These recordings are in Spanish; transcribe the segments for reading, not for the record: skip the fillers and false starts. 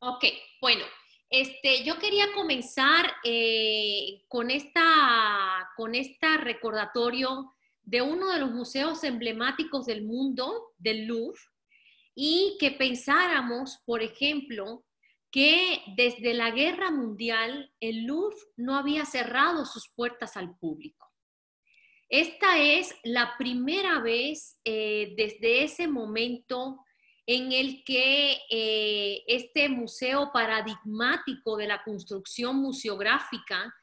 Ok, bueno, yo quería comenzar con esta recordatorio de uno de los museos emblemáticos del mundo, del Louvre, y que pensáramos, por ejemplo, que desde la Guerra Mundial el Louvre no había cerrado sus puertas al público. Esta es la primera vez desde ese momento en el que este museo paradigmático de la construcción museográfica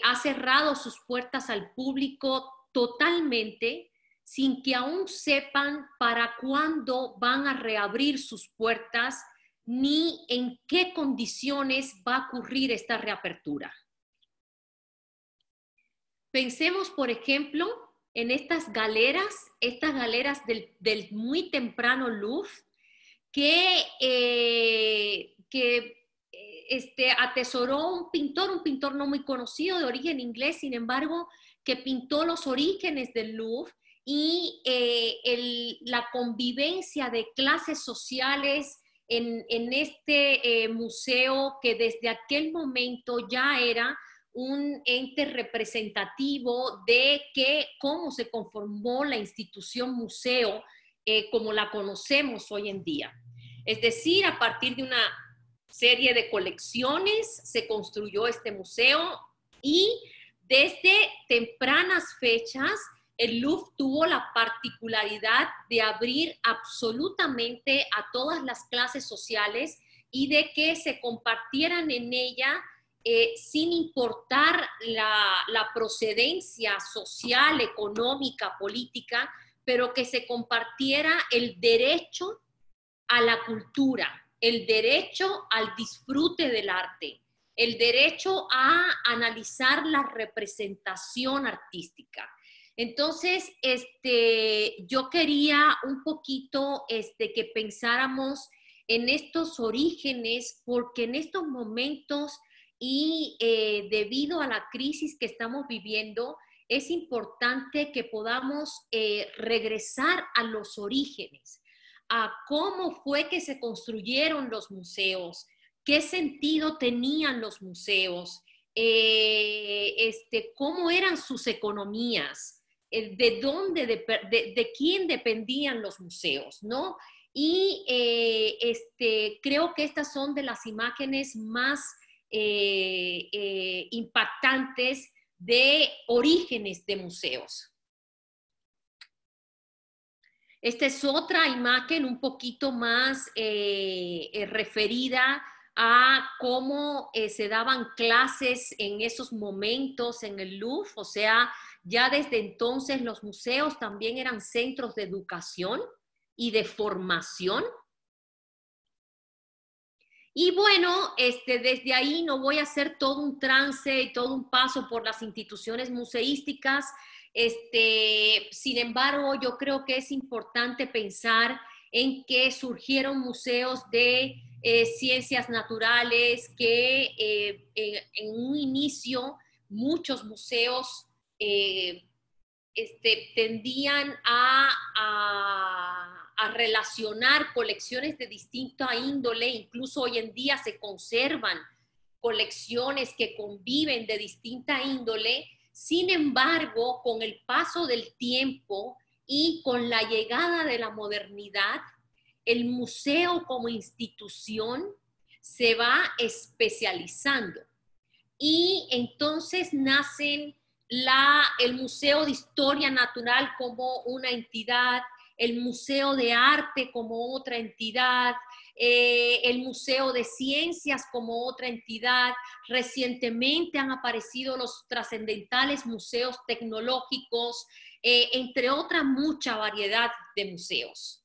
ha cerrado sus puertas al público totalmente, sin que aún sepan para cuándo van a reabrir sus puertas ni en qué condiciones va a ocurrir esta reapertura. Pensemos, por ejemplo, en estas galeras del muy temprano Louvre, que atesoró un pintor no muy conocido de origen inglés, sin embargo, que pintó los orígenes del Louvre y la convivencia de clases sociales en este museo que desde aquel momento ya era un ente representativo de cómo se conformó la institución museo como la conocemos hoy en día. Es decir, a partir de una serie de colecciones se construyó este museo y desde tempranas fechas el Louvre tuvo la particularidad de abrir absolutamente a todas las clases sociales y de que se compartieran en ella sin importar la procedencia social, económica, política, pero que se compartiera el derecho a la cultura, el derecho al disfrute del arte, el derecho a analizar la representación artística. Entonces, yo quería un poquito que pensáramos en estos orígenes, porque en estos momentos y debido a la crisis que estamos viviendo, es importante que podamos regresar a los orígenes, a cómo fue que se construyeron los museos, qué sentido tenían los museos, cómo eran sus economías, de quién dependían los museos, ¿no? Y creo que estas son de las imágenes más impactantes de orígenes de museos. Esta es otra imagen un poquito más referida a cómo se daban clases en esos momentos en el Louvre. O sea, ya desde entonces los museos también eran centros de educación y de formación. Y bueno, desde ahí no voy a hacer todo un trance y todo un paso por las instituciones museísticas. Sin embargo, yo creo que es importante pensar en que surgieron museos de ciencias naturales, que en un inicio muchos museos tendían a relacionar colecciones de distinta índole. Incluso hoy en día se conservan colecciones que conviven de distinta índole. Sin embargo, con el paso del tiempo y con la llegada de la modernidad, el museo como institución se va especializando. Y entonces nacen el Museo de Historia Natural como una entidad, el Museo de Arte como otra entidad, el Museo de Ciencias como otra entidad. Recientemente han aparecido los trascendentales museos tecnológicos, entre otra mucha variedad de museos.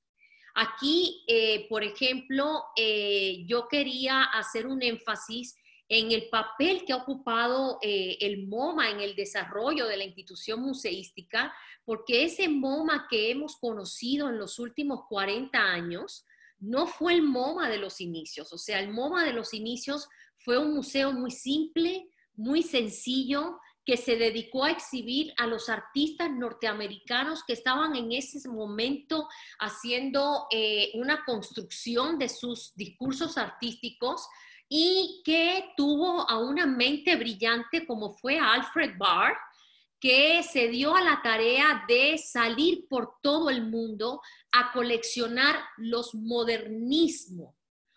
Aquí, por ejemplo, yo quería hacer un énfasis en el papel que ha ocupado el MoMA en el desarrollo de la institución museística, porque ese MoMA que hemos conocido en los últimos 40 años no fue el MoMA de los inicios. O sea, el MoMA de los inicios fue un museo muy simple, muy sencillo, que se dedicó a exhibir a los artistas norteamericanos que estaban en ese momento haciendo una construcción de sus discursos artísticos, y que tuvo a una mente brillante como fue Alfred Barr, que se dio a la tarea de salir por todo el mundo a coleccionar los modernismos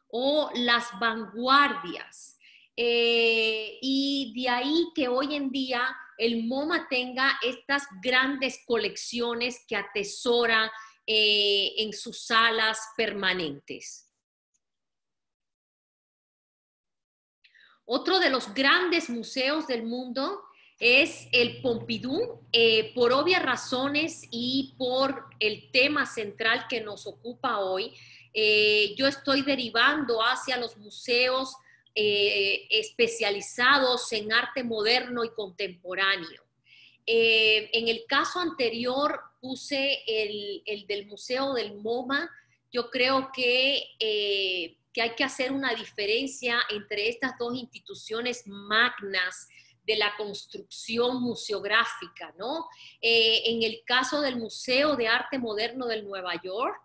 o las vanguardias. Y de ahí que hoy en día el MoMA tenga estas grandes colecciones que atesora en sus salas permanentes. Otro de los grandes museos del mundo es el Pompidou, por obvias razones y por el tema central que nos ocupa hoy. Yo estoy derivando hacia los museos especializados en arte moderno y contemporáneo. En el caso anterior puse el del Museo del MoMA. Yo creo que hay que hacer una diferencia entre estas dos instituciones magnas de la construcción museográfica, ¿no? En el caso del Museo de Arte Moderno del Nueva York,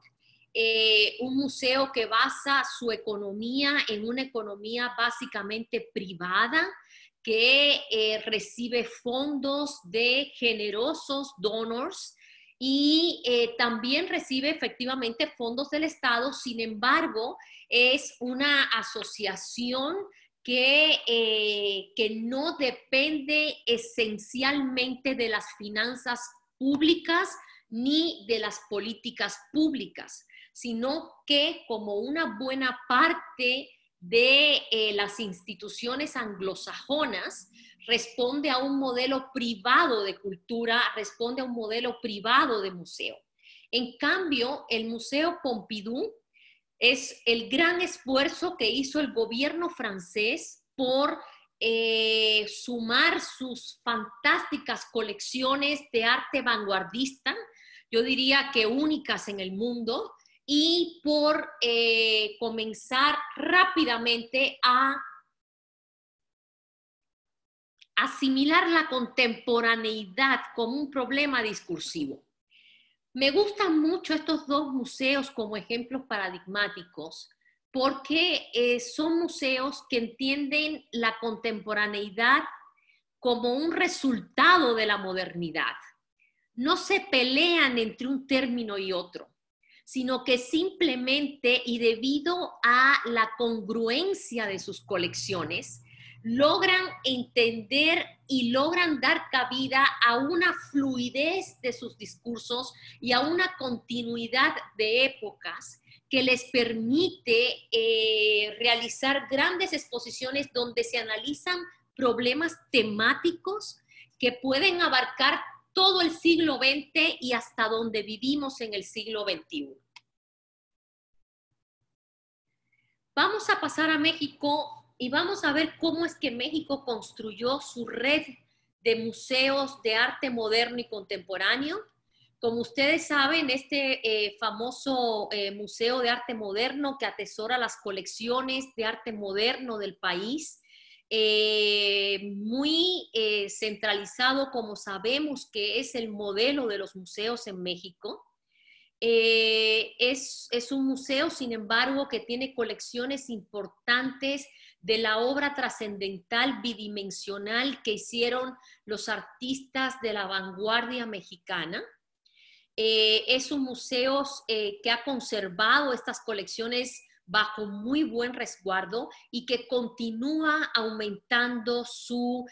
un museo que basa su economía en una economía básicamente privada, que recibe fondos de generosos donors y también recibe efectivamente fondos del Estado. Sin embargo, es una asociación que no depende esencialmente de las finanzas públicas ni de las políticas públicas, sino que como una buena parte de las instituciones anglosajonas, responde a un modelo privado de cultura, responde a un modelo privado de museo. En cambio, el Museo Pompidou es el gran esfuerzo que hizo el gobierno francés por sumar sus fantásticas colecciones de arte vanguardista, yo diría que únicas en el mundo, y por comenzar rápidamente a asimilar la contemporaneidad como un problema discursivo. Me gustan mucho estos dos museos como ejemplos paradigmáticos porque son museos que entienden la contemporaneidad como un resultado de la modernidad. No se pelean entre un término y otro, sino que simplemente, y debido a la congruencia de sus colecciones, logran entender y logran dar cabida a una fluidez de sus discursos y a una continuidad de épocas que les permite realizar grandes exposiciones donde se analizan problemas temáticos que pueden abarcar todo el siglo XX y hasta donde vivimos en el siglo XXI. Vamos a pasar a México y vamos a ver cómo es que México construyó su red de museos de arte moderno y contemporáneo. Como ustedes saben, este famoso Museo de Arte Moderno que atesora las colecciones de arte moderno del país, muy centralizado, como sabemos que es el modelo de los museos en México. Es un museo, sin embargo, que tiene colecciones importantes de la obra trascendental bidimensional que hicieron los artistas de la vanguardia mexicana. Es un museo que ha conservado estas colecciones bajo muy buen resguardo y que continúa aumentando su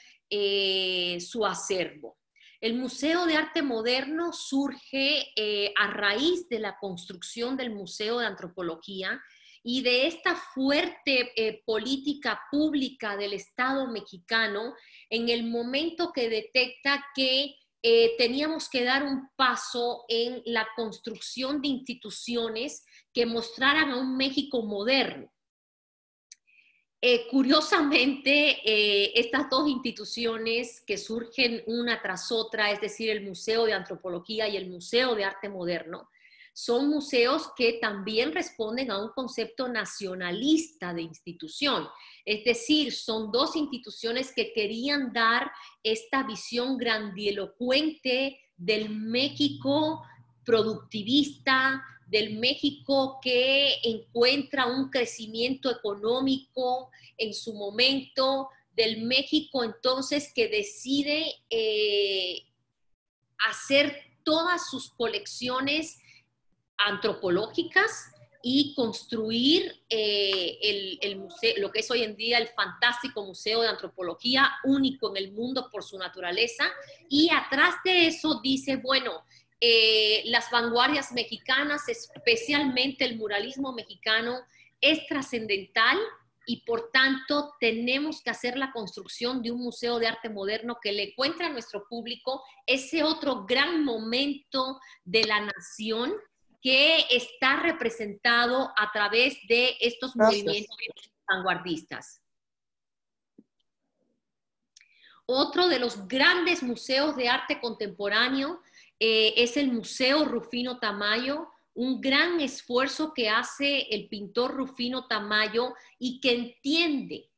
acervo. El Museo de Arte Moderno surge a raíz de la construcción del Museo de Antropología y de esta fuerte política pública del Estado mexicano en el momento que detecta que teníamos que dar un paso en la construcción de instituciones que mostraran a un México moderno. Curiosamente, estas dos instituciones que surgen una tras otra, es decir, el Museo de Antropología y el Museo de Arte Moderno, son museos que también responden a un concepto nacionalista de institución. Es decir, son dos instituciones que querían dar esta visión grandilocuente del México productivista, del México que encuentra un crecimiento económico en su momento, del México entonces que decide hacer todas sus colecciones antropológicas y construir el museo, lo que es hoy en día el fantástico Museo de Antropología, único en el mundo por su naturaleza, y atrás de eso dice, bueno, las vanguardias mexicanas, especialmente el muralismo mexicano, es trascendental y por tanto tenemos que hacer la construcción de un museo de arte moderno que le encuentre a nuestro público ese otro gran momento de la nación que está representado a través de estos movimientos vanguardistas. Otro de los grandes museos de arte contemporáneo es el Museo Rufino Tamayo, un gran esfuerzo que hace el pintor Rufino Tamayo y que entiende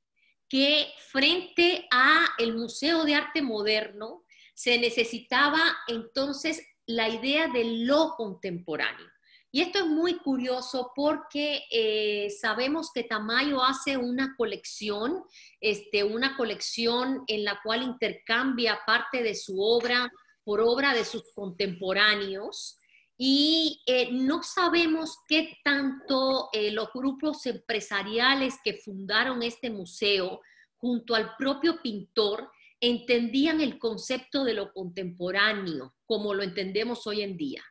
que frente a el Museo de Arte Moderno se necesitaba entonces la idea de lo contemporáneo. Y esto es muy curioso porque sabemos que Tamayo hace una colección en la cual intercambia parte de su obra por obra de sus contemporáneos y no sabemos qué tanto los grupos empresariales que fundaron este museo junto al propio pintor entendían el concepto de lo contemporáneo como lo entendemos hoy en día.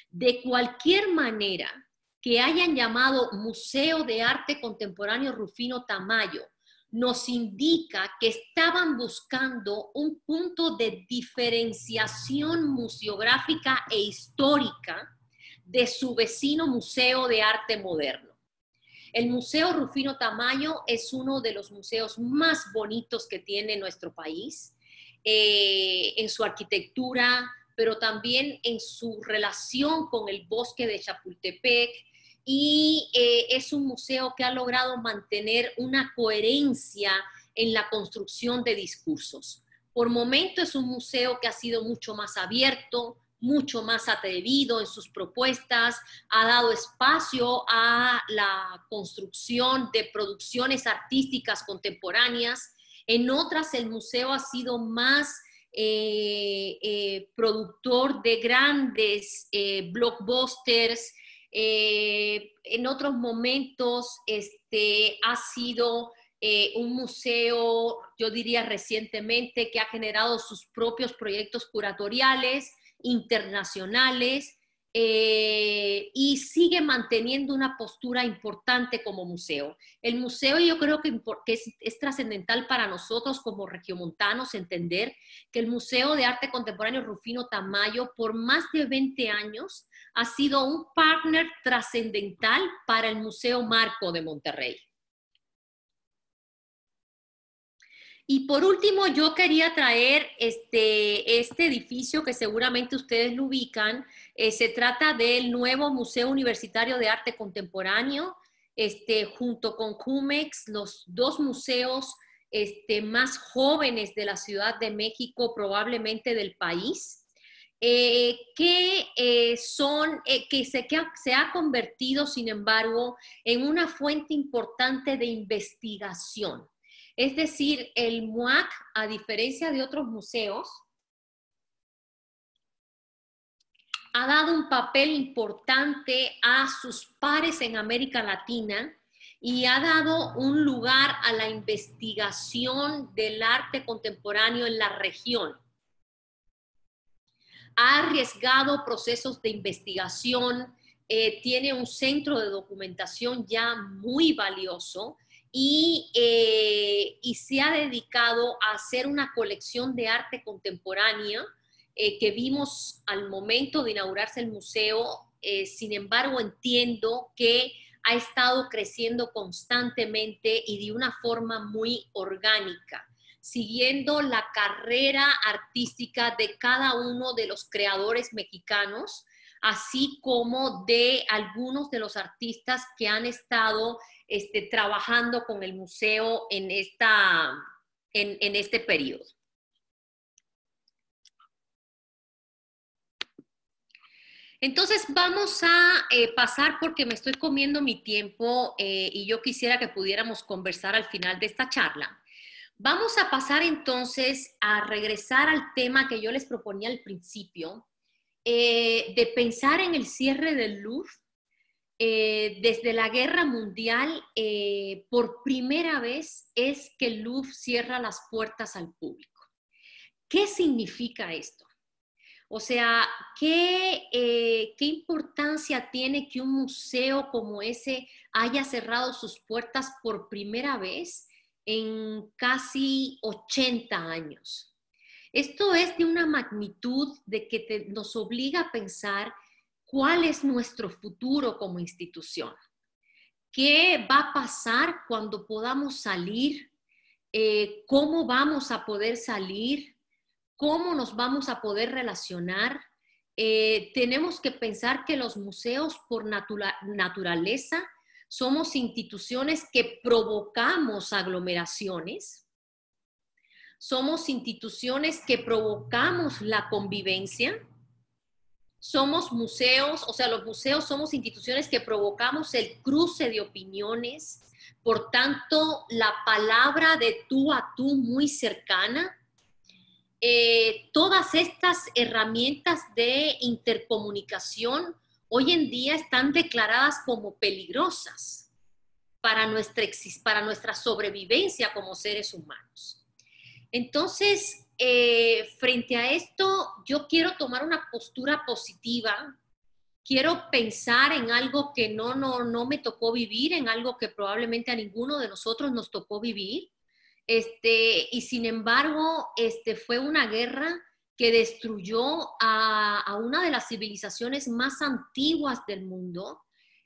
De cualquier manera que hayan llamado Museo de Arte Contemporáneo Rufino Tamayo, nos indica que estaban buscando un punto de diferenciación museográfica e histórica de su vecino Museo de Arte Moderno. El Museo Rufino Tamayo es uno de los museos más bonitos que tiene nuestro país, en su arquitectura, pero también en su relación con el bosque de Chapultepec, y es un museo que ha logrado mantener una coherencia en la construcción de discursos. Por momento es un museo que ha sido mucho más abierto, mucho más atrevido en sus propuestas, ha dado espacio a la construcción de producciones artísticas contemporáneas. En otras el museo ha sido más productor de grandes blockbusters. En otros momentos ha sido un museo, yo diría recientemente, que ha generado sus propios proyectos curatoriales internacionales y sigue manteniendo una postura importante como museo. El museo yo creo que es trascendental para nosotros como regiomontanos entender que el Museo de Arte Contemporáneo Rufino Tamayo por más de 20 años ha sido un partner trascendental para el Museo Marco de Monterrey. Y por último, yo quería traer este edificio que seguramente ustedes lo ubican. Se trata del nuevo Museo Universitario de Arte Contemporáneo, junto con Jumex, los dos museos más jóvenes de la Ciudad de México, probablemente del país, que se ha convertido, sin embargo, en una fuente importante de investigación. Es decir, el MUAC, a diferencia de otros museos, ha dado un papel importante a sus pares en América Latina y ha dado un lugar a la investigación del arte contemporáneo en la región. Ha arriesgado procesos de investigación, tiene un centro de documentación ya muy valioso, y se ha dedicado a hacer una colección de arte contemporánea que vimos al momento de inaugurarse el museo. Sin embargo, entiendo que ha estado creciendo constantemente y de una forma muy orgánica, siguiendo la carrera artística de cada uno de los creadores mexicanos. así como de algunos de los artistas que han estado trabajando con el museo en este periodo. Entonces vamos a pasar, porque me estoy comiendo mi tiempo y yo quisiera que pudiéramos conversar al final de esta charla. Vamos a pasar entonces a regresar al tema que yo les proponía al principio, de pensar en el cierre del Louvre. Desde la Guerra Mundial, por primera vez es que el Louvre cierra las puertas al público. ¿Qué significa esto? O sea, ¿qué importancia tiene que un museo como ese haya cerrado sus puertas por primera vez en casi 80 años? Esto es de una magnitud de que nos obliga a pensar cuál es nuestro futuro como institución. ¿Qué va a pasar cuando podamos salir? ¿Cómo vamos a poder salir? ¿Cómo nos vamos a poder relacionar? Tenemos que pensar que los museos por naturaleza somos instituciones que provocamos aglomeraciones, somos instituciones que provocamos la convivencia, somos museos, o sea, los museos somos instituciones que provocamos el cruce de opiniones, por tanto, la palabra de tú a tú muy cercana. Todas estas herramientas de intercomunicación hoy en día están declaradas como peligrosas para nuestra sobrevivencia como seres humanos. Entonces, frente a esto, yo quiero tomar una postura positiva. Quiero pensar en algo que no me tocó vivir, en algo que probablemente a ninguno de nosotros nos tocó vivir. Y sin embargo, fue una guerra que destruyó a una de las civilizaciones más antiguas del mundo,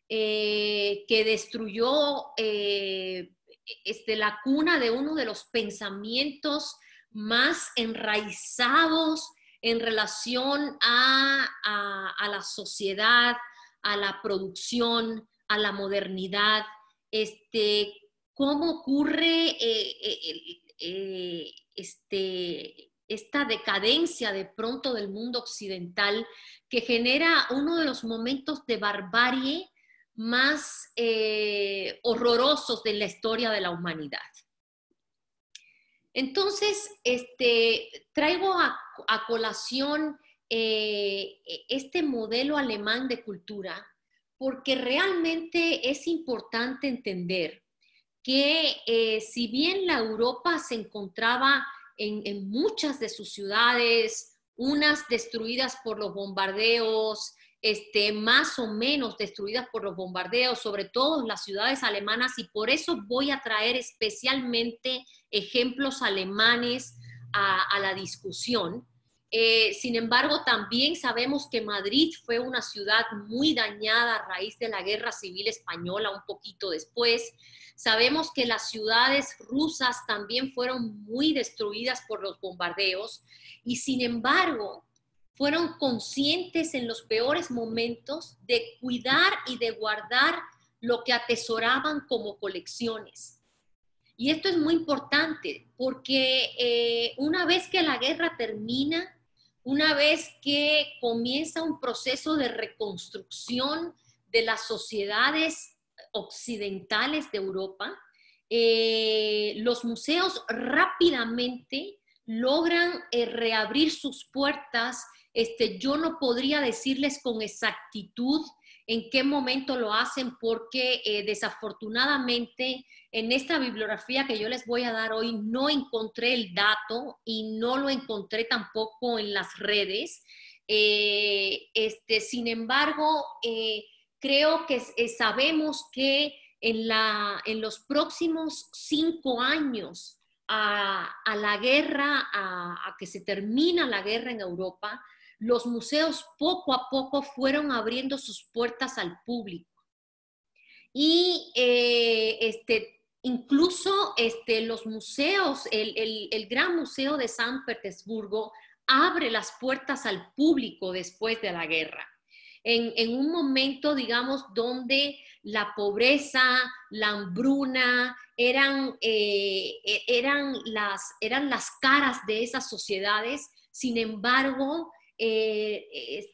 que destruyó la cuna de uno de los pensamientos más enraizados en relación a la sociedad, a la producción, a la modernidad. ¿Cómo ocurre esta decadencia de pronto del mundo occidental que genera uno de los momentos de barbarie más horrorosos de la historia de la humanidad? Entonces, traigo a colación este modelo alemán de cultura porque realmente es importante entender que si bien la Europa se encontraba en muchas de sus ciudades, unas destruidas por los bombardeos, más o menos destruidas por los bombardeos, sobre todo las ciudades alemanas, y por eso voy a traer especialmente ejemplos alemanes a la discusión. Sin embargo, también sabemos que Madrid fue una ciudad muy dañada a raíz de la Guerra Civil Española, un poquito después. Sabemos que las ciudades rusas también fueron muy destruidas por los bombardeos y sin embargo fueron conscientes en los peores momentos de cuidar y de guardar lo que atesoraban como colecciones. Y esto es muy importante porque una vez que la guerra termina, una vez que comienza un proceso de reconstrucción de las sociedades occidentales de Europa, los museos rápidamente logran reabrir sus puertas. Yo no podría decirles con exactitud en qué momento lo hacen porque desafortunadamente en esta bibliografía que yo les voy a dar hoy no encontré el dato y no lo encontré tampoco en las redes. Sin embargo, creo que sabemos que en los próximos 5 años a la guerra, a que se termina la guerra en Europa, los museos poco a poco fueron abriendo sus puertas al público. Y incluso los museos, el Gran Museo de San Petersburgo abre las puertas al público después de la guerra. en un momento, digamos, donde la pobreza, la hambruna eran las caras de esas sociedades. Sin embargo,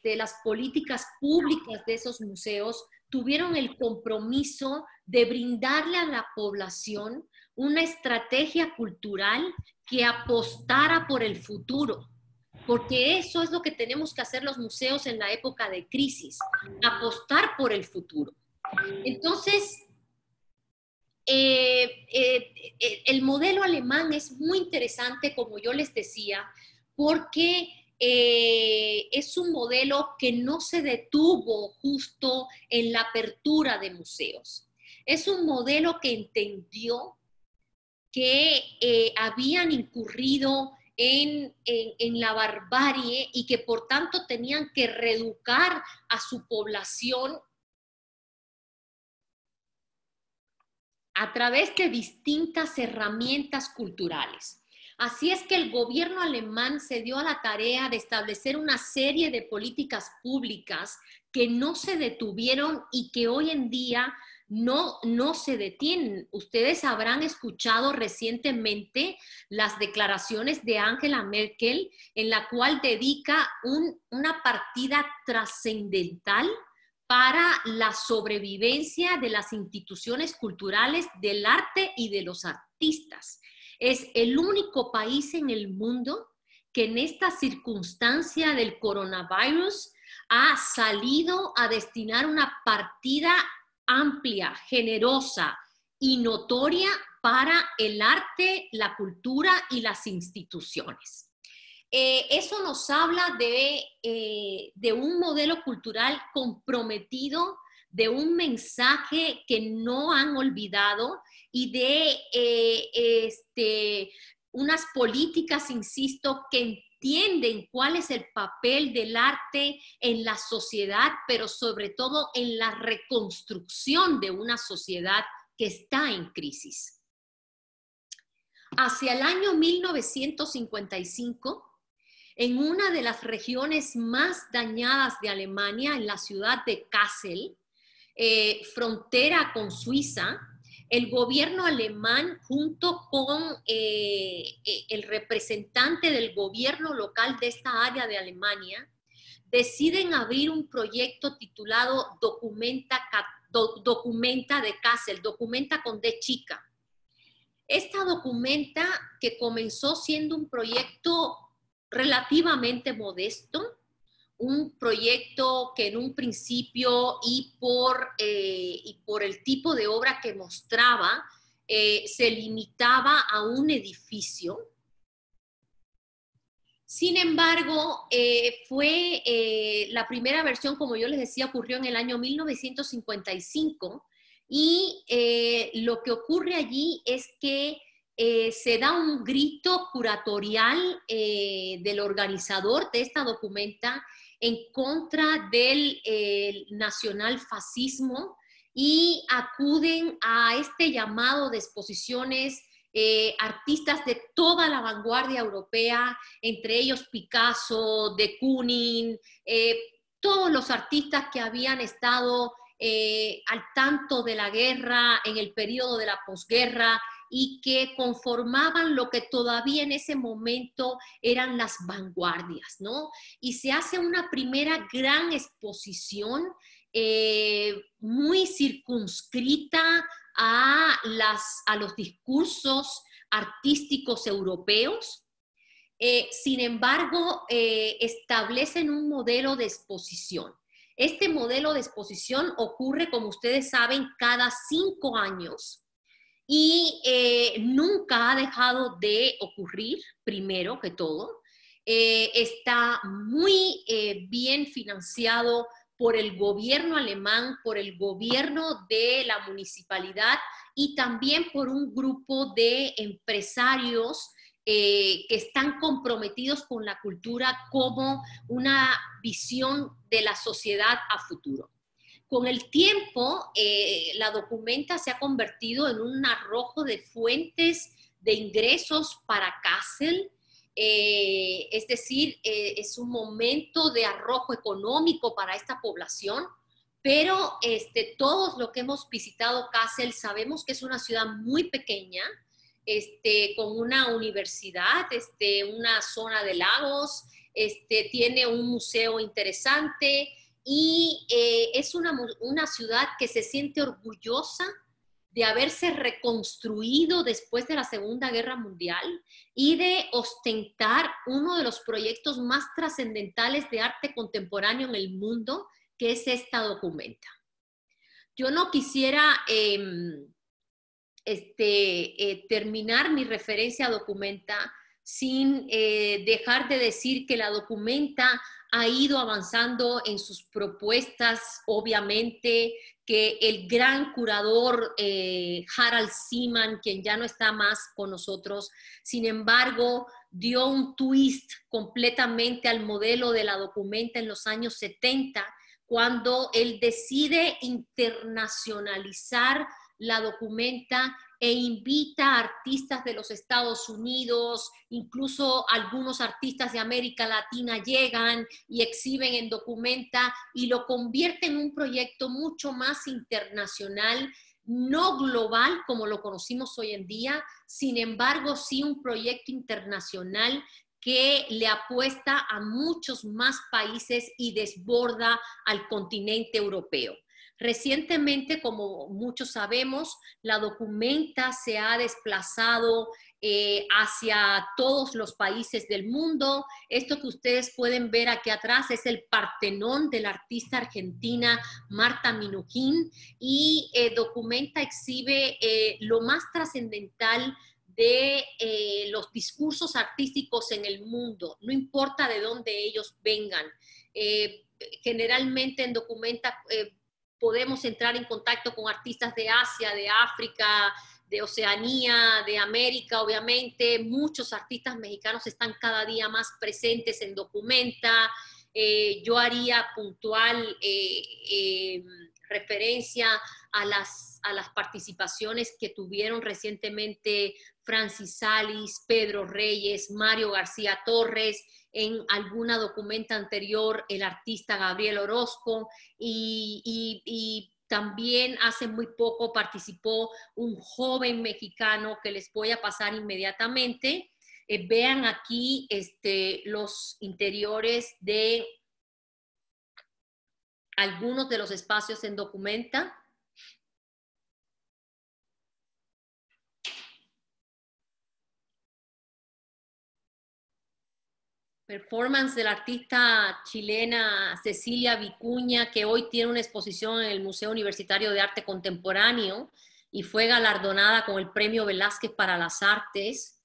las políticas públicas de esos museos tuvieron el compromiso de brindarle a la población una estrategia cultural que apostara por el futuro, porque eso es lo que tenemos que hacer los museos en la época de crisis, apostar por el futuro. Entonces, el modelo alemán es muy interesante, como yo les decía, porque es un modelo que no se detuvo justo en la apertura de museos. Es un modelo que entendió que habían incurrido en la barbarie y que por tanto tenían que reeducar a su población a través de distintas herramientas culturales. Así es que el gobierno alemán se dio a la tarea de establecer una serie de políticas públicas que no se detuvieron y que hoy en día no se detienen. Ustedes habrán escuchado recientemente las declaraciones de Angela Merkel, en la cual dedica una partida trascendental para la sobrevivencia de las instituciones culturales, del arte y de los artistas. Es el único país en el mundo que en esta circunstancia del coronavirus ha salido a destinar una partida amplia, generosa y notoria para el arte, la cultura y las instituciones. Eso nos habla de un modelo cultural comprometido, de un mensaje que no han olvidado y de unas políticas, insisto, que entienden cuál es el papel del arte en la sociedad, pero sobre todo en la reconstrucción de una sociedad que está en crisis. Hacia el año 1955, en una de las regiones más dañadas de Alemania, en la ciudad de Kassel, frontera con Suiza, el gobierno alemán, junto con el representante del gobierno local de esta área de Alemania, deciden abrir un proyecto titulado Documenta de Kassel, Documenta con D chica. Esta Documenta, que comenzó siendo un proyecto relativamente modesto, un proyecto que en un principio y por el tipo de obra que mostraba, se limitaba a un edificio. Sin embargo, la primera versión, como yo les decía, ocurrió en el año 1955 y lo que ocurre allí es que se da un grito curatorial del organizador de esta Documenta en contra del nacionalfascismo y acuden a este llamado de exposiciones artistas de toda la vanguardia europea, entre ellos Picasso, de Kooning, todos los artistas que habían estado al tanto de la guerra en el periodo de la posguerra y que conformaban lo que todavía en ese momento eran las vanguardias, ¿no? Y se hace una primera gran exposición muy circunscrita a los discursos artísticos europeos. Sin embargo, establecen un modelo de exposición. Este modelo de exposición ocurre, como ustedes saben, cada 5 años y nunca ha dejado de ocurrir, primero que todo. Está muy bien financiado por el gobierno alemán, por el gobierno de la municipalidad y también por un grupo de empresarios que están comprometidos con la cultura como una visión de la sociedad a futuro. Con el tiempo, la Documenta se ha convertido en un arrojo de fuentes de ingresos para Kassel. es decir, es un momento de arrojo económico para esta población, pero todos los que hemos visitado Kassel sabemos que es una ciudad muy pequeña, con una universidad, una zona de lagos, tiene un museo interesante y es una ciudad que se siente orgullosa de haberse reconstruido después de la Segunda Guerra Mundial y de ostentar uno de los proyectos más trascendentales de arte contemporáneo en el mundo, que es esta documenta. Yo no quisiera terminar mi referencia a documenta sin dejar de decir que la documenta ha ido avanzando en sus propuestas, obviamente, que el gran curador Harald Seaman, quien ya no está más con nosotros, sin embargo, dio un twist completamente al modelo de la documenta en los años 70, cuando él decide internacionalizar la documenta e invita a artistas de los Estados Unidos, incluso algunos artistas de América Latina llegan y exhiben en documenta y lo convierte en un proyecto mucho más internacional, no global como lo conocimos hoy en día, sin embargo sí un proyecto internacional que le apuesta a muchos más países y desborda al continente europeo. Recientemente, como muchos sabemos, la documenta se ha desplazado hacia todos los países del mundo. Esto que ustedes pueden ver aquí atrás es el Partenón de la artista argentina Marta Minujín y documenta, exhibe lo más trascendental de los discursos artísticos en el mundo, no importa de dónde ellos vengan. Generalmente en documenta podemos entrar en contacto con artistas de Asia, de África, de Oceanía, de América, obviamente. Muchos artistas mexicanos están cada día más presentes en documenta. Yo haría puntual referencia a las participaciones que tuvieron recientemente Francis Salis, Pedro Reyes, Mario García Torres, en alguna documenta anterior el artista Gabriel Orozco y también hace muy poco participó un joven mexicano que les voy a pasar inmediatamente. Vean aquí los interiores de algunos de los espacios en documenta. Performance de la artista chilena Cecilia Vicuña, que hoy tiene una exposición en el Museo Universitario de Arte Contemporáneo y fue galardonada con el Premio Velázquez para las Artes.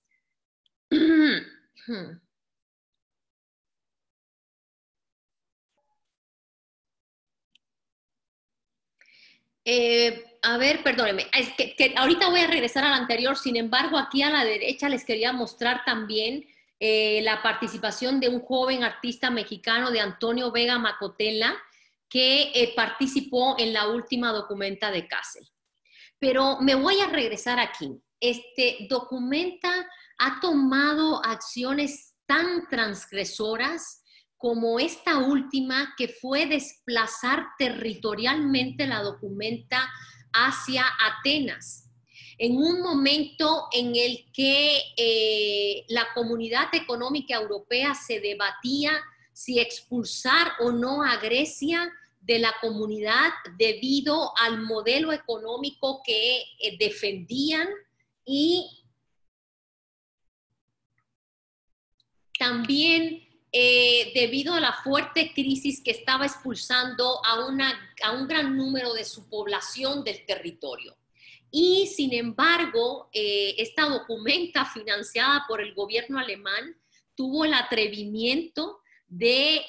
A ver, perdónenme, es que ahorita voy a regresar al anterior, sin embargo, aquí a la derecha les quería mostrar también la participación de un joven artista mexicano, de Antonio Vega Macotela, que participó en la última documenta de Kassel. Pero me voy a regresar aquí. Documenta ha tomado acciones tan transgresoras como esta última, que fue desplazar territorialmente la documenta hacia Atenas, en un momento en el que la comunidad económica europea se debatía si expulsar o no a Grecia de la comunidad debido al modelo económico que defendían y también debido a la fuerte crisis que estaba expulsando a un gran número de su población del territorio. Y sin embargo, esta documenta financiada por el gobierno alemán tuvo el atrevimiento de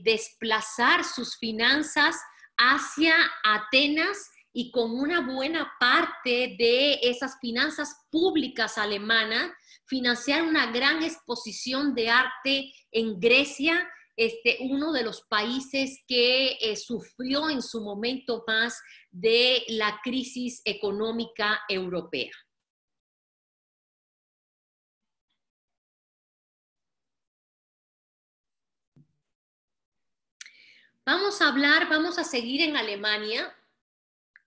desplazar sus finanzas hacia Atenas y con una buena parte de esas finanzas públicas alemanas financiar una gran exposición de arte en Grecia, uno de los países que sufrió en su momento más de la crisis económica europea. Vamos a seguir en Alemania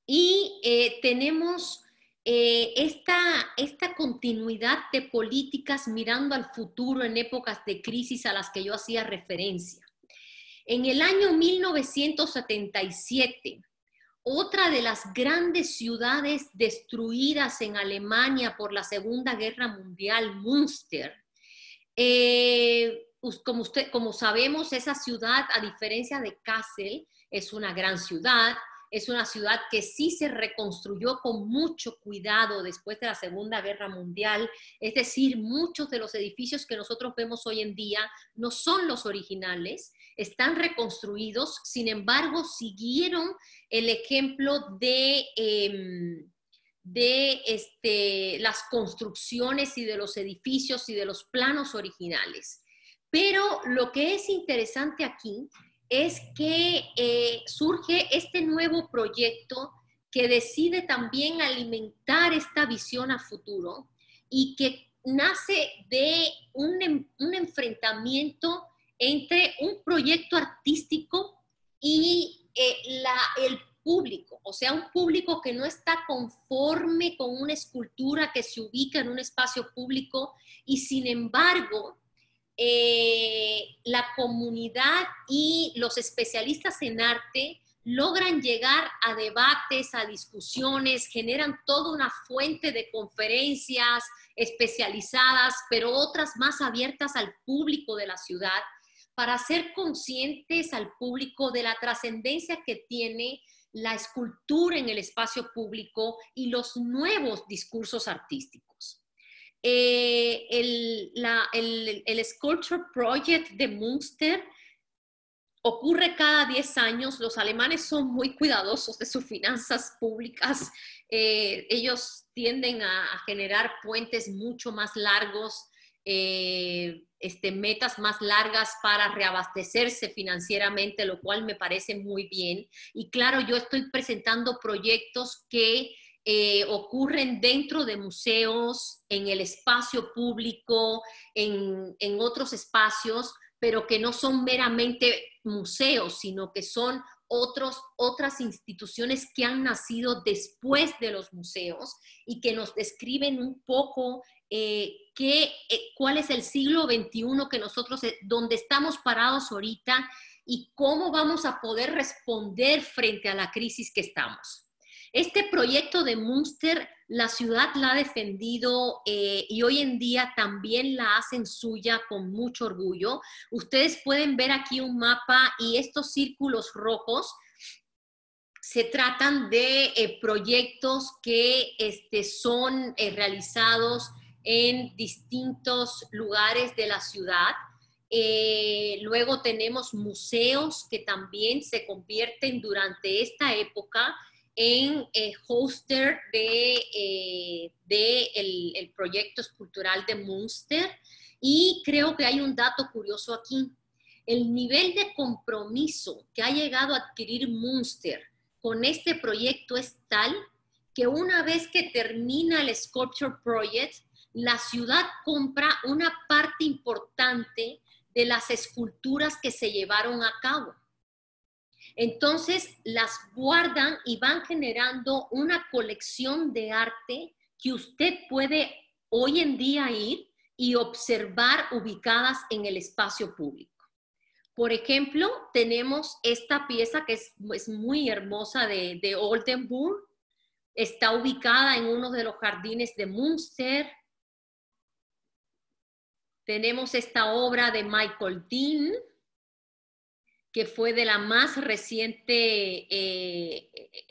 y tenemos esta continuidad de políticas mirando al futuro en épocas de crisis a las que yo hacía referencia. En el año 1977, otra de las grandes ciudades destruidas en Alemania por la Segunda Guerra Mundial, Münster, como sabemos, esa ciudad, a diferencia de Kassel, es una gran ciudad, es una ciudad que sí se reconstruyó con mucho cuidado después de la Segunda Guerra Mundial, es decir, muchos de los edificios que nosotros vemos hoy en día no son los originales, están reconstruidos, sin embargo, siguieron el ejemplo de las construcciones y de los edificios y de los planos originales. Pero lo que es interesante aquí es que surge este nuevo proyecto que decide también alimentar esta visión a futuro y que nace de un enfrentamiento entre un proyecto artístico y el público, o sea, un público que no está conforme con una escultura que se ubica en un espacio público y sin embargo la comunidad y los especialistas en arte logran llegar a debates, a discusiones, generan toda una fuente de conferencias especializadas, pero otras más abiertas al público de la ciudad, para hacer conscientes al público de la trascendencia que tiene la escultura en el espacio público y los nuevos discursos artísticos. El Sculpture Project de Münster ocurre cada 10 años. Los alemanes son muy cuidadosos de sus finanzas públicas. Ellos tienden a generar puentes mucho más largos, metas más largas para reabastecerse financieramente, lo cual me parece muy bien. Y claro, yo estoy presentando proyectos que ocurren dentro de museos, en el espacio público, en otros espacios, pero que no son meramente museos, sino que son otras instituciones que han nacido después de los museos y que nos describen un poco cuál es el siglo XXI que nosotros, donde estamos parados ahorita y cómo vamos a poder responder frente a la crisis que estamos. Este proyecto de Münster, la ciudad la ha defendido y hoy en día también la hacen suya con mucho orgullo. Ustedes pueden ver aquí un mapa y estos círculos rojos se tratan de proyectos que son realizados en distintos lugares de la ciudad. Luego tenemos museos que también se convierten durante esta época en hoster el proyecto escultural de Münster. Y creo que hay un dato curioso aquí. El nivel de compromiso que ha llegado a adquirir Münster con este proyecto es tal que una vez que termina el Sculpture Project, la ciudad compra una parte importante de las esculturas que se llevaron a cabo. Entonces las guardan y van generando una colección de arte que usted puede hoy en día ir y observar ubicadas en el espacio público. Por ejemplo, tenemos esta pieza que es muy hermosa de Oldenburg. Está ubicada en uno de los jardines de Münster. Tenemos esta obra de Michael Dean, que fue de la más reciente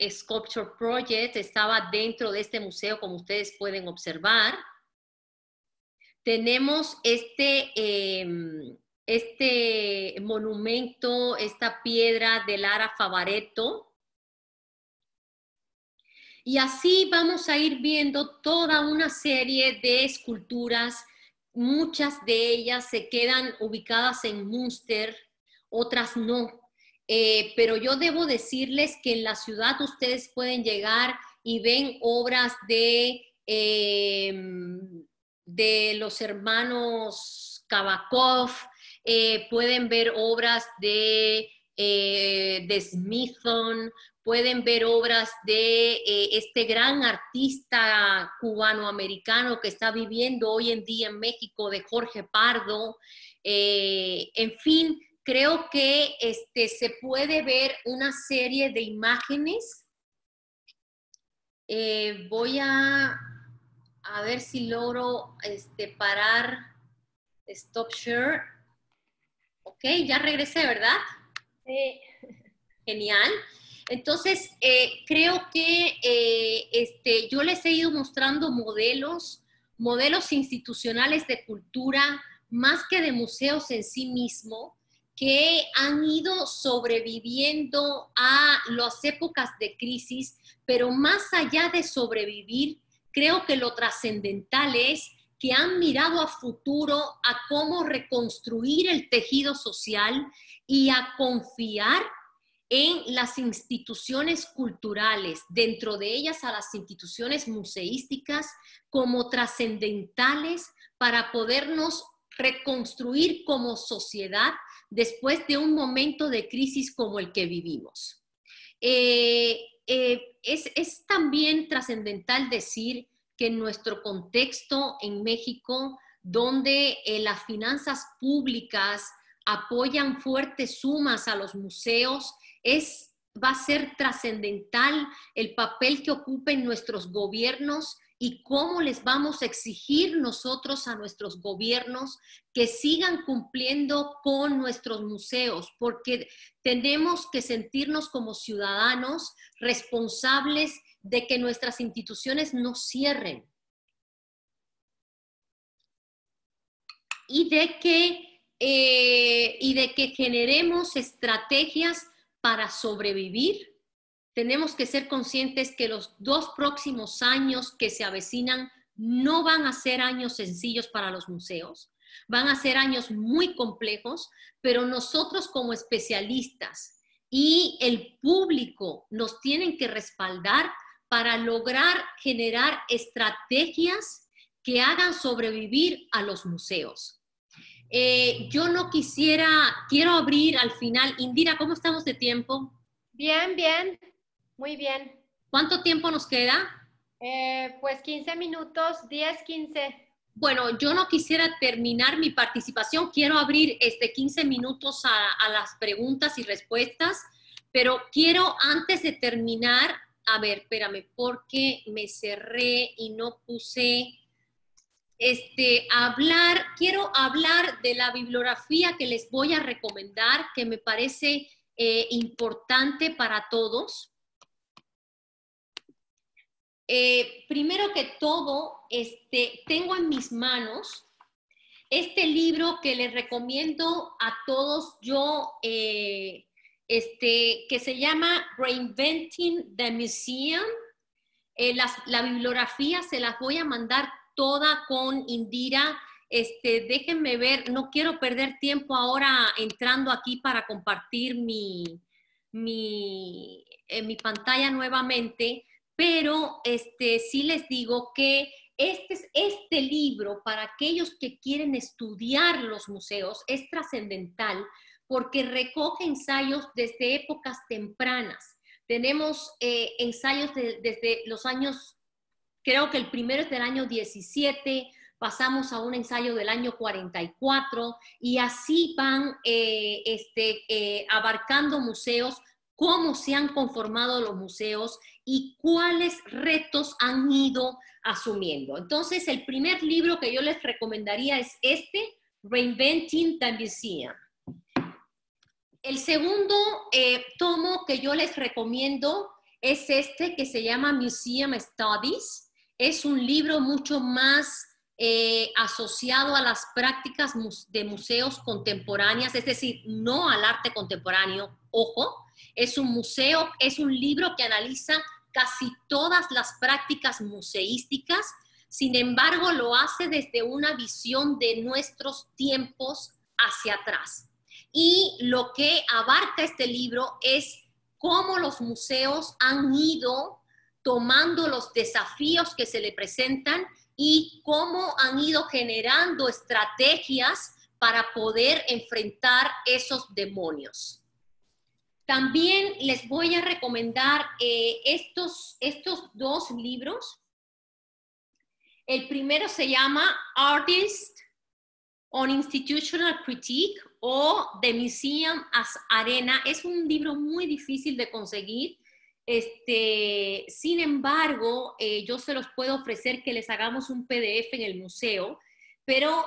Sculpture Project. Estaba dentro de este museo, como ustedes pueden observar. Tenemos este monumento, esta piedra de Lara Favaretto. Y así vamos a ir viendo toda una serie de esculturas. Muchas de ellas se quedan ubicadas en Münster, otras no. Pero yo debo decirles que en la ciudad ustedes pueden llegar y ven obras de los hermanos Kabakov, pueden ver obras de de Smithson, pueden ver obras de este gran artista cubano-americano que está viviendo hoy en día en México, de Jorge Pardo. En fin, creo que se puede ver una serie de imágenes. Voy a ver si logro parar Stop Share. Ok, ya regresé, ¿verdad? Sí. Genial. Entonces, creo que yo les he ido mostrando modelos institucionales de cultura, más que de museos en sí mismo, que han ido sobreviviendo a las épocas de crisis, pero más allá de sobrevivir, creo que lo trascendental es que han mirado a futuro a cómo reconstruir el tejido social y a confiar en las instituciones culturales, dentro de ellas a las instituciones museísticas, como trascendentales para podernos reconstruir como sociedad después de un momento de crisis como el que vivimos. Es también trascendental decir que en nuestro contexto en México, donde las finanzas públicas apoyan fuertes sumas a los museos, va a ser trascendental el papel que ocupen nuestros gobiernos y cómo les vamos a exigir nosotros a nuestros gobiernos que sigan cumpliendo con nuestros museos, porque tenemos que sentirnos como ciudadanos responsables de que nuestras instituciones no cierren y de que generemos estrategias para sobrevivir. Tenemos que ser conscientes que los 2 próximos años que se avecinan no van a ser años sencillos para los museos, van a ser años muy complejos, pero nosotros como especialistas y el público nos tienen que respaldar para lograr generar estrategias que hagan sobrevivir a los museos. Yo no quiero abrir al final. Indira, ¿cómo estamos de tiempo? Bien, bien, muy bien. ¿Cuánto tiempo nos queda? Pues 15 minutos, 10, 15. Bueno, yo no quisiera terminar mi participación, quiero abrir 15 minutos a las preguntas y respuestas, pero quiero antes de terminar, a ver, espérame, porque me cerré y no puse, quiero hablar de la bibliografía que les voy a recomendar, que me parece importante para todos. Primero que todo, tengo en mis manos este libro que les recomiendo a todos que se llama Reinventing the Museum. La bibliografía se las voy a mandar toda con Indira. Déjenme ver, no quiero perder tiempo ahora entrando aquí para compartir mi pantalla nuevamente, pero sí les digo que este libro, para aquellos que quieren estudiar los museos, es trascendental porque recoge ensayos desde épocas tempranas. Tenemos ensayos desde los años, creo que el primero es del año 17, pasamos a un ensayo del año 44 y así van abarcando museos, cómo se han conformado los museos y cuáles retos han ido asumiendo. Entonces, el primer libro que yo les recomendaría es Reinventing the Museum. El segundo tomo que yo les recomiendo es que se llama Museum Studies. Es un libro mucho más asociado a las prácticas de museos contemporáneas, es decir, no al arte contemporáneo, ojo. Es un libro que analiza casi todas las prácticas museísticas, sin embargo, lo hace desde una visión de nuestros tiempos hacia atrás. Y lo que abarca este libro es cómo los museos han ido tomando los desafíos que se le presentan y cómo han ido generando estrategias para poder enfrentar esos demonios. También les voy a recomendar estos dos libros. El primero se llama Artists on Institutional Critique o The Museum as Arena. Es un libro muy difícil de conseguir. Sin embargo, yo se los puedo ofrecer que les hagamos un PDF en el museo, pero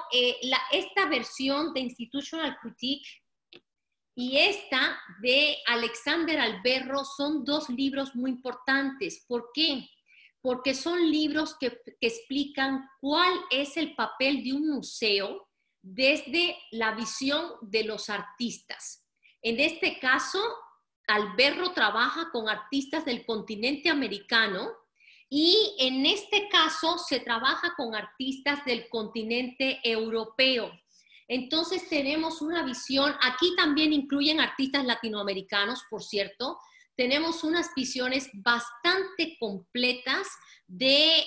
esta versión de Institutional Critique y esta de Alexander Alberro son dos libros muy importantes. ¿Por qué? Porque son libros que explican cuál es el papel de un museo desde la visión de los artistas. En este caso, Alberro trabaja con artistas del continente americano y en este caso se trabaja con artistas del continente europeo. Entonces tenemos una visión, aquí también incluyen artistas latinoamericanos, por cierto, tenemos unas visiones bastante completas de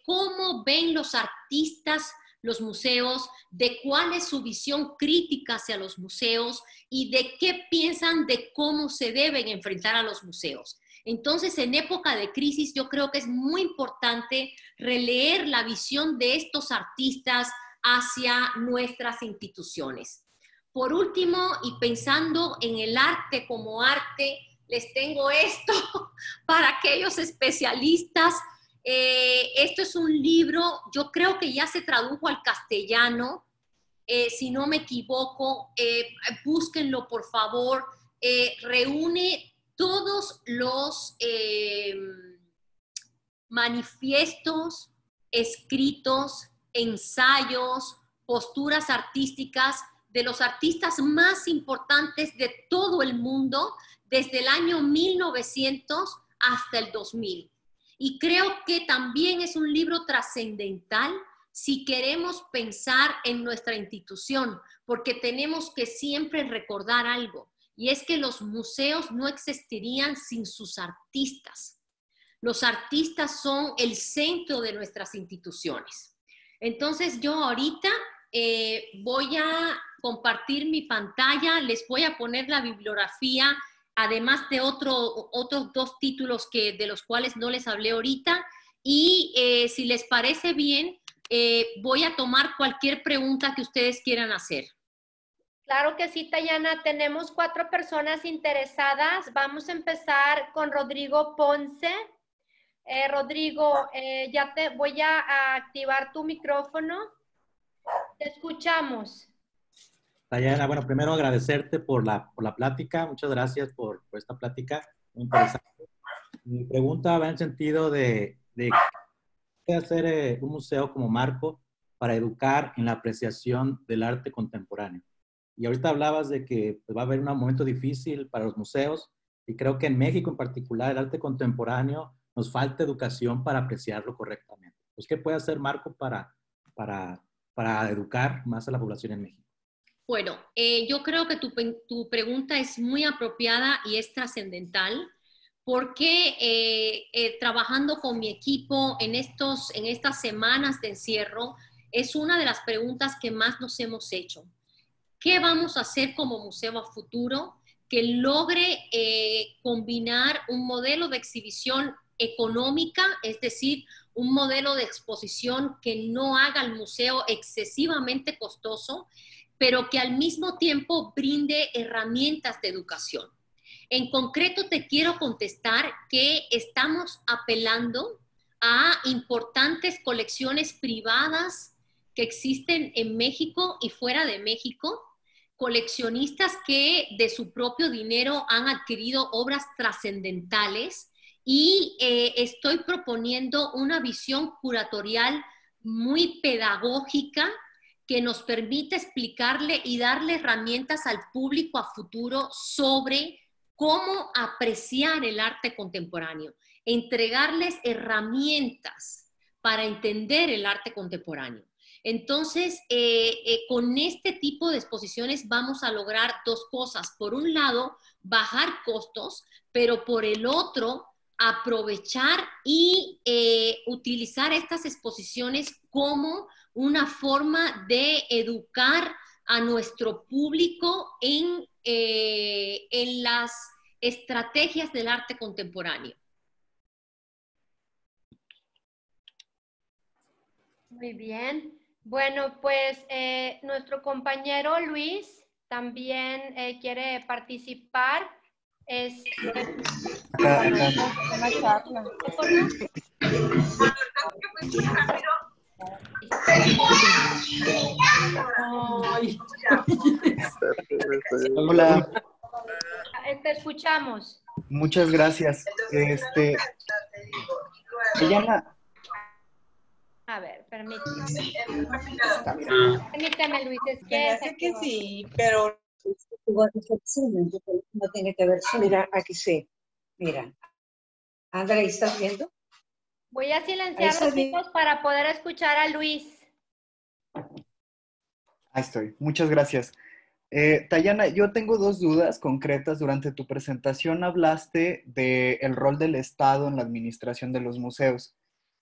cómo ven los artistas los museos, de cuál es su visión crítica hacia los museos y de qué piensan de cómo se deben enfrentar a los museos. Entonces, en época de crisis, yo creo que es muy importante releer la visión de estos artistas hacia nuestras instituciones. Por último, y pensando en el arte como arte, les tengo esto para aquellos especialistas. Esto es un libro, yo creo que ya se tradujo al castellano, si no me equivoco, búsquenlo por favor, reúne todos los manifiestos, escritos, ensayos, posturas artísticas de los artistas más importantes de todo el mundo desde el año 1900 hasta el 2000. Y creo que también es un libro trascendental si queremos pensar en nuestra institución, porque tenemos que siempre recordar algo, y es que los museos no existirían sin sus artistas. Los artistas son el centro de nuestras instituciones. Entonces yo ahorita voy a compartir mi pantalla, les voy a poner la bibliografía, además de otros dos títulos de los cuales no les hablé ahorita, y si les parece bien, voy a tomar cualquier pregunta que ustedes quieran hacer. Claro que sí, Tayana. Tenemos 4 personas interesadas. Vamos a empezar con Rodrigo Ponce. Rodrigo, ya te voy a activar tu micrófono. Te escuchamos. Tayana, bueno, primero agradecerte por la plática. Muchas gracias por esta plática. Muy interesante. Mi pregunta va en el sentido de qué hacer un museo como marco para educar en la apreciación del arte contemporáneo. Y ahorita hablabas de que va a haber un momento difícil para los museos y creo que en México en particular el arte contemporáneo nos falta educación para apreciarlo correctamente. Pues, ¿qué puede hacer Marco para educar más a la población en México? Bueno, yo creo que tu pregunta es muy apropiada y es trascendental porque trabajando con mi equipo en estas semanas de encierro es una de las preguntas que más nos hemos hecho. ¿Qué vamos a hacer como museo a futuro que logre combinar un modelo de exhibición económica, es decir, un modelo de exposición que no haga el museo excesivamente costoso, pero que al mismo tiempo brinde herramientas de educación? En concreto, te quiero contestar que estamos apelando a importantes colecciones privadas que existen en México y fuera de México, coleccionistas que de su propio dinero han adquirido obras trascendentales y estoy proponiendo una visión curatorial muy pedagógica que nos permite explicarle y darle herramientas al público a futuro sobre cómo apreciar el arte contemporáneo, entregarles herramientas para entender el arte contemporáneo. Entonces, con este tipo de exposiciones vamos a lograr dos cosas. Por un lado, bajar costos, pero por el otro, aprovechar y utilizar estas exposiciones como una forma de educar a nuestro público en en las estrategias del arte contemporáneo. Muy bien. Bueno, pues nuestro compañero Luis también quiere participar. Una charla. Hola, Te escuchamos. muchas gracias. Diana, A ver, permíteme. Permíteme, Luis, es Me que... hace que sí, pero no tiene que ver. Mira, aquí sí. Mira. André, ¿estás viendo? Voy a silenciar los chicos para poder escuchar a Luis. ahí estoy. Muchas gracias. Tayana, yo tengo dos dudas concretas. Durante tu presentación hablaste del rol del Estado en la administración de los museos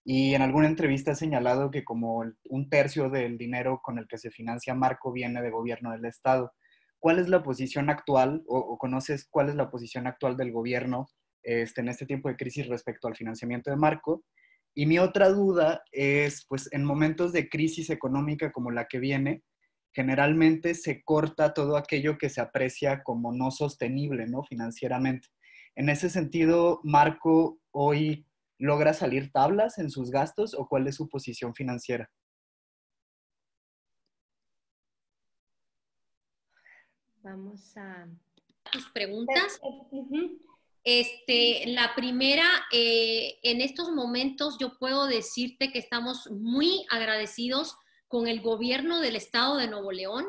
y en alguna entrevista has señalado que como un tercio del dinero con el que se financia Marco viene de gobierno del Estado. ¿Cuál es la posición actual o conoces cuál es la posición actual del gobierno en este tiempo de crisis respecto al financiamiento de Marco? Y mi otra duda es, pues en momentos de crisis económica como la que viene, generalmente se corta todo aquello que se aprecia como no sostenible, ¿no? Financieramente. En ese sentido, ¿Marco hoy logra salir tablas en sus gastos o cuál es su posición financiera? Vamos a... Tus preguntas. La primera, en estos momentos yo puedo decirte que estamos muy agradecidos con el gobierno del estado de Nuevo León,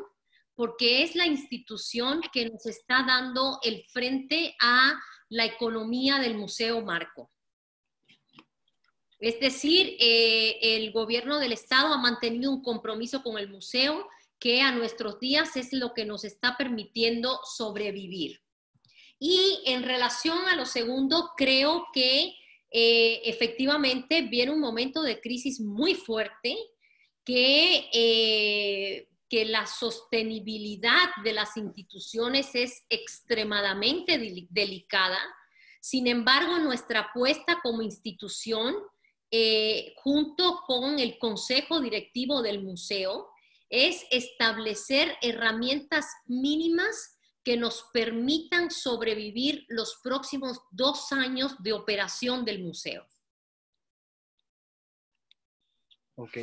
porque es la institución que nos está dando el frente a la economía del Museo Marco. Es decir, el gobierno del estado ha mantenido un compromiso con el museo que a nuestros días es lo que nos está permitiendo sobrevivir. Y en relación a lo segundo, creo que efectivamente viene un momento de crisis muy fuerte, que la sostenibilidad de las instituciones es extremadamente delicada. Sin embargo, nuestra apuesta como institución, junto con el Consejo Directivo del Museo, es establecer herramientas mínimas que nos permitan sobrevivir los próximos 2 años de operación del museo. Ok.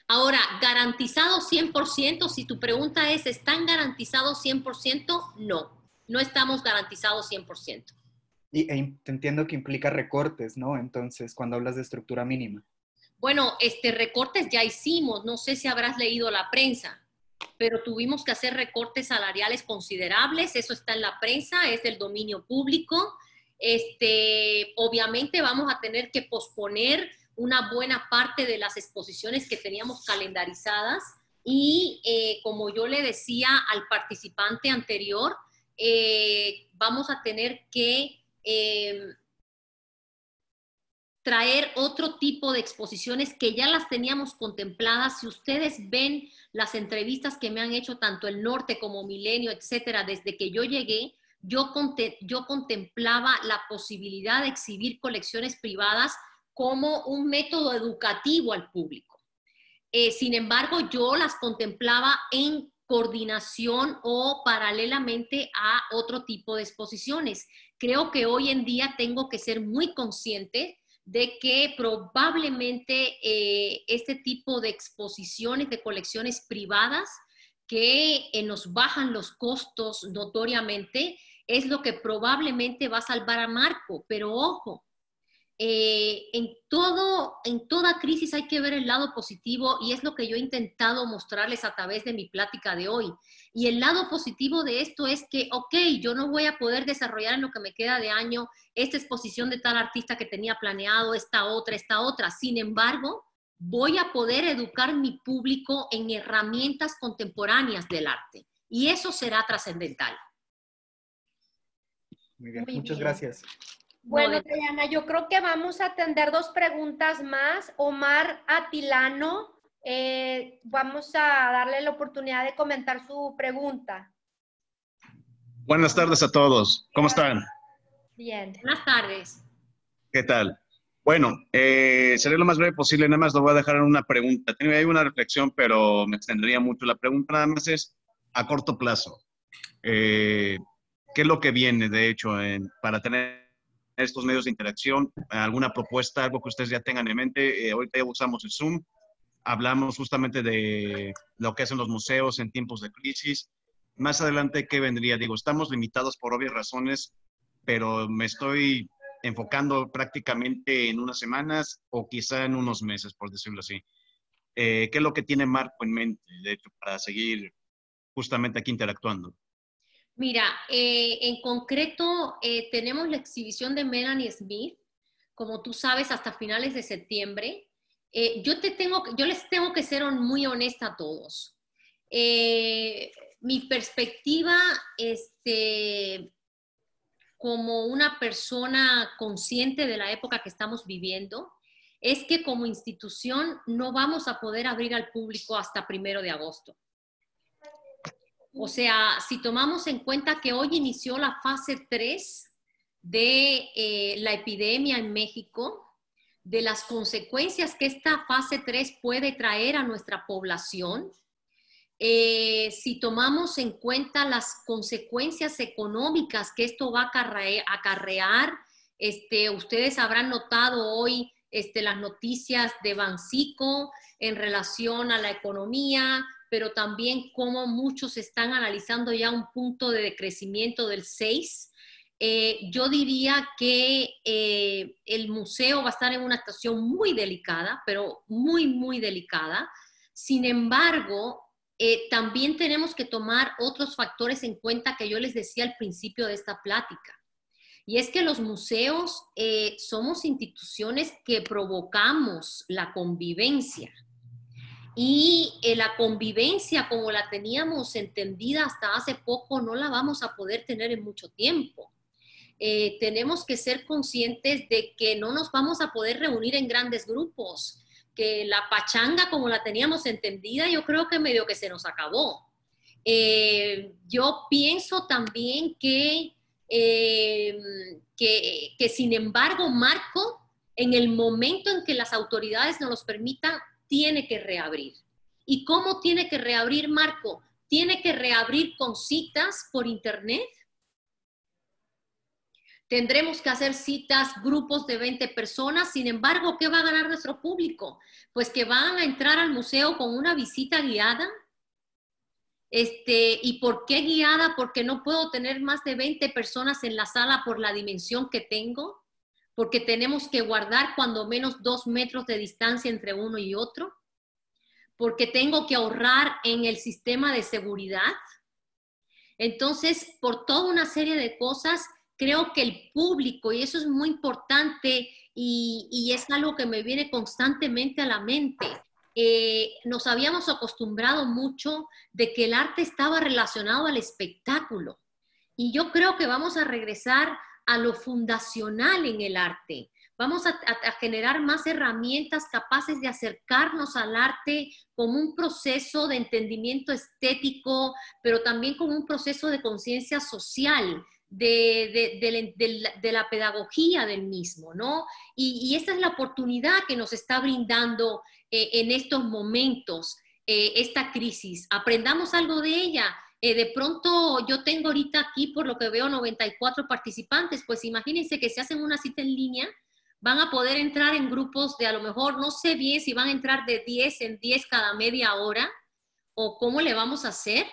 Ahora, garantizado 100%, si tu pregunta es, ¿están garantizados 100%? No, no estamos garantizados 100%. Y entiendo que implica recortes, ¿no? Entonces, cuando hablas de estructura mínima. Bueno, recortes ya hicimos, no sé si habrás leído la prensa, pero tuvimos que hacer recortes salariales considerables, eso está en la prensa, es del dominio público. Obviamente vamos a tener que posponer una buena parte de las exposiciones que teníamos calendarizadas y como yo le decía al participante anterior, vamos a tener que traer otro tipo de exposiciones que ya las teníamos contempladas. Si ustedes ven las entrevistas que me han hecho tanto el Norte como Milenio, etcétera, desde que yo llegué, yo contemplaba la posibilidad de exhibir colecciones privadas como un método educativo al público. Sin embargo, yo las contemplaba en coordinación o paralelamente a otro tipo de exposiciones. Creo que hoy en día tengo que ser muy consciente de que probablemente este tipo de exposiciones de colecciones privadas que nos bajan los costos notoriamente es lo que probablemente va a salvar a Marco, pero ojo, en toda crisis hay que ver el lado positivo y es lo que yo he intentado mostrarles a través de mi plática de hoy. Y el lado positivo de esto es que, ok, yo no voy a poder desarrollar en lo que me queda de año esta exposición de tal artista que tenía planeado, esta otra. Sin embargo, voy a poder educar mi público en herramientas contemporáneas del arte y eso será trascendental. Muy bien, muchas gracias. Bueno, Diana, yo creo que vamos a atender 2 preguntas más. Omar Atilano, vamos a darle la oportunidad de comentar su pregunta. Buenas tardes a todos. ¿Cómo están? Bien. Buenas tardes. ¿Qué tal? Bueno, seré lo más breve posible. Nada más lo voy a dejar en una pregunta. Tengo ahí una reflexión, pero me extendería mucho. La pregunta nada más es a corto plazo. ¿Qué es lo que viene, de hecho, para tener estos medios de interacción? ¿Alguna propuesta, algo que ustedes ya tengan en mente? Ahorita ya usamos el Zoom. Hablamos justamente de lo que hacen los museos en tiempos de crisis. Más adelante, ¿qué vendría? Digo, estamos limitados por obvias razones, pero me estoy enfocando prácticamente en unas semanas o quizá en unos meses, por decirlo así. ¿Qué es lo que tiene Marco en mente, de hecho, para seguir justamente aquí interactuando? Mira, en concreto tenemos la exhibición de Melanie Smith, como tú sabes, hasta finales de septiembre. Yo les tengo que ser muy honesta a todos. Mi perspectiva, como una persona consciente de la época que estamos viviendo, es que como institución no vamos a poder abrir al público hasta 1 de agosto. O sea, si tomamos en cuenta que hoy inició la fase 3 de la epidemia en México, de las consecuencias que esta fase 3 puede traer a nuestra población, si tomamos en cuenta las consecuencias económicas que esto va a acarrear, ustedes habrán notado hoy las noticias de Banxico en relación a la economía, pero también cómo muchos están analizando ya un punto de decrecimiento del 6. Yo diría que el museo va a estar en una situación muy delicada, pero muy, muy delicada. Sin embargo, también tenemos que tomar otros factores en cuenta que yo les decía al principio de esta plática. Y es que los museos somos instituciones que provocamos la convivencia. Y la convivencia como la teníamos entendida hasta hace poco no la vamos a poder tener en mucho tiempo. Tenemos que ser conscientes de que no nos vamos a poder reunir en grandes grupos, que la pachanga como la teníamos entendida yo creo que medio que se nos acabó. Yo pienso también que sin embargo Marco, en el momento en que las autoridades nos los permitan, tiene que reabrir. ¿Y cómo tiene que reabrir, Marco? ¿Tiene que reabrir con citas por internet? Tendremos que hacer citas, grupos de 20 personas. Sin embargo, ¿qué va a ganar nuestro público? Pues que van a entrar al museo con una visita guiada. ¿Y por qué guiada? Porque no puedo tener más de 20 personas en la sala por la dimensión que tengo. Porque tenemos que guardar cuando menos 2 metros de distancia entre uno y otro. Porque tengo que ahorrar en el sistema de seguridad. Entonces, por toda una serie de cosas, creo que el público, y eso es muy importante y es algo que me viene constantemente a la mente, nos habíamos acostumbrado mucho de que el arte estaba relacionado al espectáculo. Y yo creo que vamos a regresar a lo fundacional en el arte. Vamos a generar más herramientas capaces de acercarnos al arte como un proceso de entendimiento estético, pero también como un proceso de conciencia social, de la pedagogía del mismo, ¿no? Y esta es la oportunidad que nos está brindando en estos momentos esta crisis. Aprendamos algo de ella. De pronto yo tengo ahorita aquí, por lo que veo, 94 participantes, pues imagínense que si hacen una cita en línea, van a poder entrar en grupos de a lo mejor, no sé bien si van a entrar de 10 en 10 cada media hora o cómo le vamos a hacer.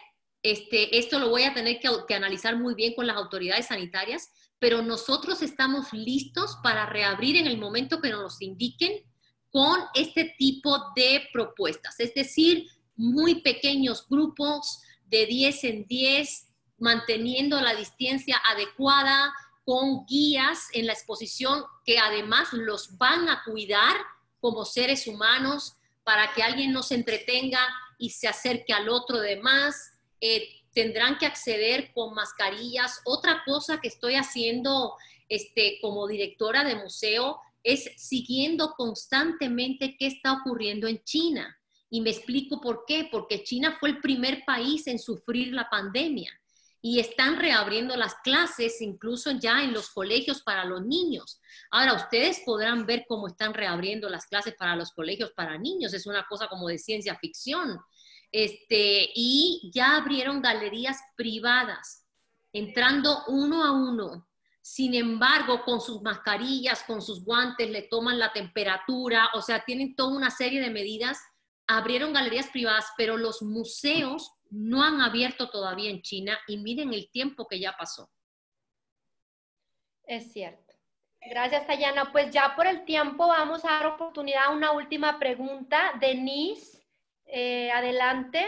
Esto lo voy a tener que analizar muy bien con las autoridades sanitarias, pero nosotros estamos listos para reabrir en el momento que nos los indiquen con este tipo de propuestas. Es decir, muy pequeños grupos de 10 en 10, manteniendo la distancia adecuada, con guías en la exposición que además los van a cuidar como seres humanos para que alguien no se entretenga y se acerque al otro de más. Tendrán que acceder con mascarillas. Otra cosa que estoy haciendo como directora de museo es siguiendo constantemente qué está ocurriendo en China. Y me explico por qué. Porque China fue el primer país en sufrir la pandemia. y están reabriendo las clases, incluso ya en los colegios para los niños. Ahora, ustedes podrán ver cómo están reabriendo las clases para los colegios para niños. Es una cosa como de ciencia ficción. Y ya abrieron galerías privadas, entrando uno a uno. Sin embargo, con sus mascarillas, con sus guantes, le toman la temperatura, o sea, tienen toda una serie de medidas. Abrieron galerías privadas, pero los museos no han abierto todavía en China y miren el tiempo que ya pasó. Es cierto. Gracias, Tayana. Pues ya por el tiempo vamos a dar oportunidad a una última pregunta. Denise, adelante.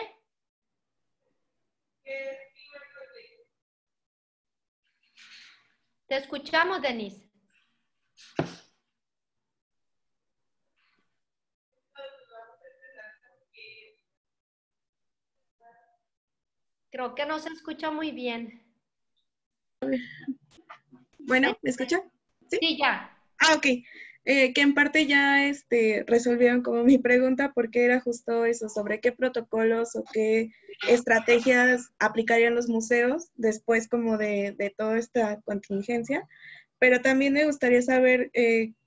Te escuchamos, Denise. Creo que no se escucha muy bien. Bueno, ¿me escucha? Sí, sí, ya. Ah, ok. Que en parte ya resolvieron como mi pregunta porque era justo eso, sobre qué protocolos o qué estrategias aplicarían los museos después como de toda esta contingencia. Pero también me gustaría saber,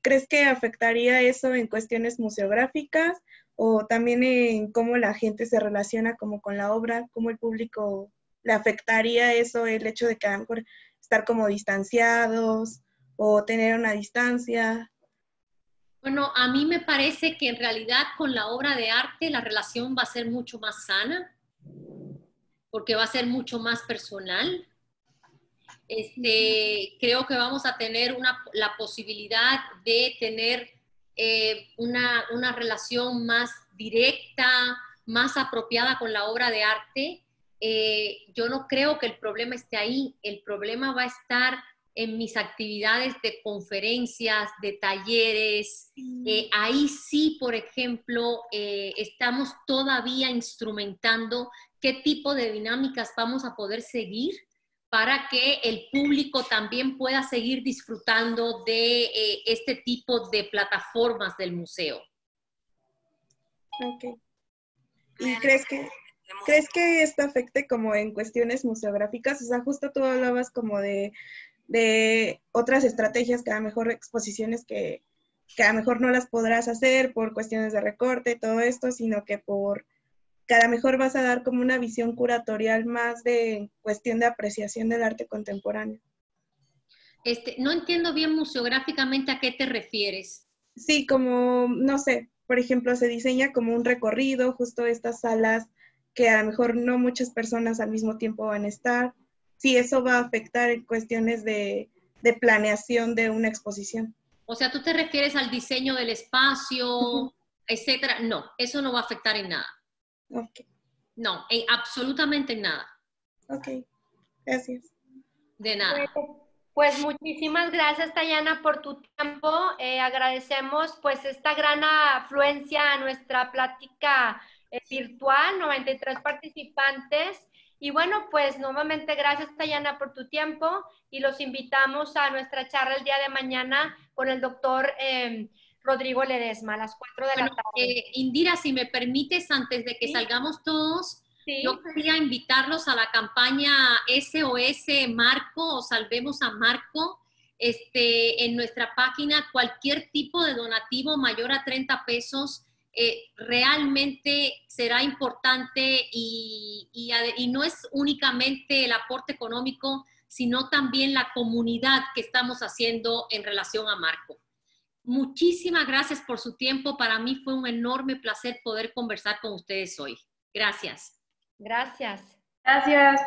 ¿crees que afectaría eso en cuestiones museográficas o también en cómo la gente se relaciona como con la obra, cómo el público le afectaría eso, el hecho de que a lo mejor estar como distanciados o tener una distancia? Bueno, a mí me parece que en realidad con la obra de arte la relación va a ser mucho más sana, porque va a ser mucho más personal. Creo que vamos a tener la posibilidad de tener una relación más directa, más apropiada con la obra de arte. Yo no creo que el problema esté ahí. El problema va a estar en mis actividades de conferencias, de talleres. Ahí sí, por ejemplo, estamos todavía instrumentando qué tipo de dinámicas vamos a poder seguir para que el público también pueda seguir disfrutando de este tipo de plataformas del museo. Ok. ¿Y crees que esto afecte como en cuestiones museográficas? O sea, justo tú hablabas como de otras estrategias, que a lo mejor exposiciones que a lo mejor no las podrás hacer por cuestiones de recorte, todo esto, sino que a lo mejor vas a dar como una visión curatorial más de cuestión de apreciación del arte contemporáneo. No entiendo bien museográficamente a qué te refieres. Sí, como, no sé, por ejemplo, se diseña como un recorrido, justo estas salas que a lo mejor no muchas personas al mismo tiempo van a estar. Sí, eso va a afectar en cuestiones de planeación de una exposición. O sea, ¿tú te refieres al diseño del espacio, etcétera? No, eso no va a afectar en nada. Ok. No, absolutamente en nada. Ok, gracias. De nada. Bueno, pues muchísimas gracias, Tayana, por tu tiempo. Agradecemos pues esta gran afluencia a nuestra plática virtual, 93 participantes. Y bueno, pues nuevamente gracias, Tayana, por tu tiempo y los invitamos a nuestra charla el día de mañana con el doctor Rodrigo Ledesma a las 4 de la tarde. Indira, si me permites, antes de que ¿Sí? salgamos todos, ¿Sí? yo quería invitarlos a la campaña SOS Marco o Salvemos a Marco. En nuestra página, cualquier tipo de donativo mayor a 30 pesos realmente será importante y no es únicamente el aporte económico, sino también la comunidad que estamos haciendo en relación a Marco. Muchísimas gracias por su tiempo. Para mí fue un enorme placer poder conversar con ustedes hoy. Gracias. Gracias. Gracias.